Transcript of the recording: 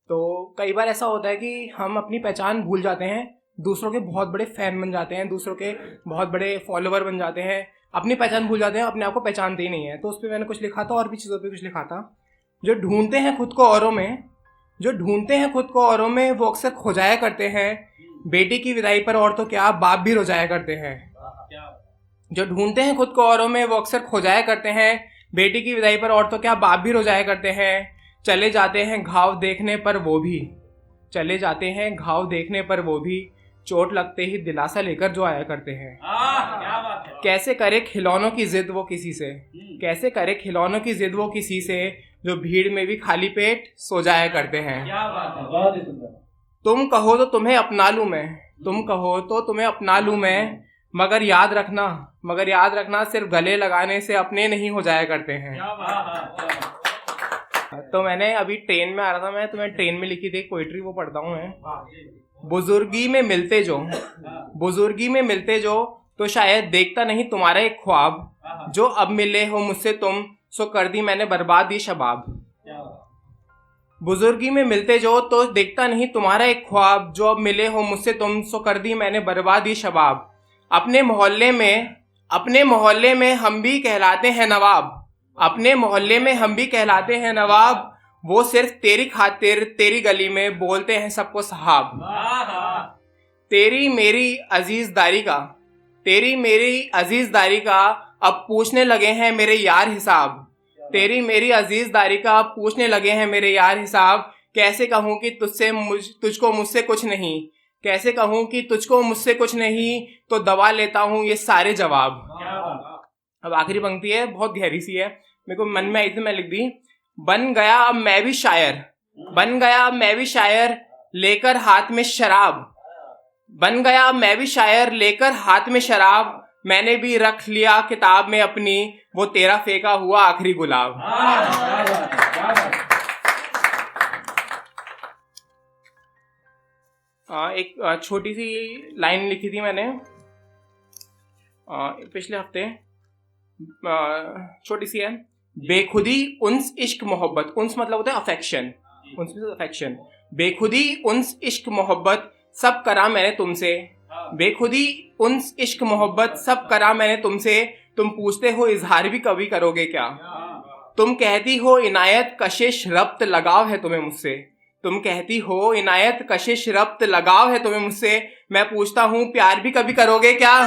तो कई बार ऐसा होता है कि हम अपनी पहचान भूल जाते हैं, दूसरों के बहुत बड़े फ़ैन बन जाते हैं, दूसरों के बहुत बड़े फॉलोवर बन जाते हैं, अपनी पहचान भूल जाते हैं, अपने आप को पहचानते ही नहीं है। तो उस पर मैंने कुछ लिखा था और भी चीज़ों पे कुछ लिखा था। जो ढूंढते हैं खुद को औरों में, जो ढूंढते हैं खुद को औरों में, वो अक्सर खो जाया करते हैं। बेटी की विदाई पर और तो क्या, बाप भी रोजाया करते हैं। जो ढूंढते हैं खुद को औरों में, वो अक्सर खो जाया करते हैं। बेटी की विदाई पर और तो क्या, बाप भी रोजाया करते हैं। चले जाते हैं घाव देखने पर वो भी, चले जाते हैं घाव देखने पर वो भी, चोट लगते ही दिलासा लेकर जो आया करते हैं। क्या बात है। कैसे करे खिलौनों की जिद वो किसी से, कैसे करे खिलौनों की जिद वो किसी से, जो भीड़ में भी खाली पेट सो जाया करते हैं। क्या बात है, बहुत ही सुंदर। तुम कहो तो तुम्हें अपना लूं मैं, तुम कहो तो तुम्हें अपना लूं मैं, मगर याद रखना सिर्फ गले लगाने से अपने नहीं हो जाया करते हैं। क्या बात है। तो मैंने अभी ट्रेन में आ रहा था, मैं तुम्हें ट्रेन में लिखी थी पोइट्री, वो पढ़ता हूँ मैं। बुजुर्गी में मिलते जो, बुजुर्गी में मिलते जो, तो शायद देखता नहीं तुम्हारा एक ख्वाब, जो अब मिले हो मुझसे तुम, सो कर दी मैंने बर्बाद ये शबाब। बुजुर्गी में मिलते जो, तो देखता नहीं तुम्हारा एक ख्वाब, जो अब मिले हो मुझसे तुम, सो कर दी मैंने बर्बाद ये शबाब। अपने मोहल्ले में हम भी कहलाते हैं नवाब, अपने मोहल्ले में हम भी कहलाते हैं नवाब, वो सिर्फ तेरी खातिर तेरी गली में बोलते हैं सबको साहब। तेरी मेरी अजीजदारी का अब पूछने लगे हैं मेरे यार हिसाब, तेरी मेरी अजीजदारी का अब पूछने लगे हैं मेरे यार हिसाब। कैसे कहूँ कि तुझको मुझसे कुछ नहीं, कैसे कहूँ कि तुझको मुझसे कुछ नहीं, तो दबा लेता हूँ ये सारे जवाब। अब आखिरी पंक्ति है, बहुत गहरी सी है, मेरे को मन में आई थी, मैं लिख दी। बन गया अब मैं भी शायर, लेकर हाथ में शराब, बन गया अब मैं भी शायर, लेकर हाथ में शराब, मैंने भी रख लिया किताब में अपनी, वो तेरा फेंका हुआ आखिरी गुलाब। एक छोटी सी लाइन लिखी थी मैंने पिछले हफ्ते, छोटी सी है। बेखुदी उन्स इश्क मोहब्बत, उन्स मतलब होता है अफेक्शन, उन्स मतलब अफेक्शन। बेखुदी उन्स इश्क मोहब्बत सब करा मैंने तुमसे, बेखुदी उन्स इश्क मोहब्बत सब करा मैंने तुमसे, तुम पूछते हो इजहार भी कभी करोगे क्या, तुम कहती हो इनायत कशिश रब्त लगाव है तुम्हें मुझसे, तुम कहती हो इनायत कशिश रब्त लगाव है तुम्हें मुझसे, मैं पूछता हूँ प्यार भी कभी करोगे क्या।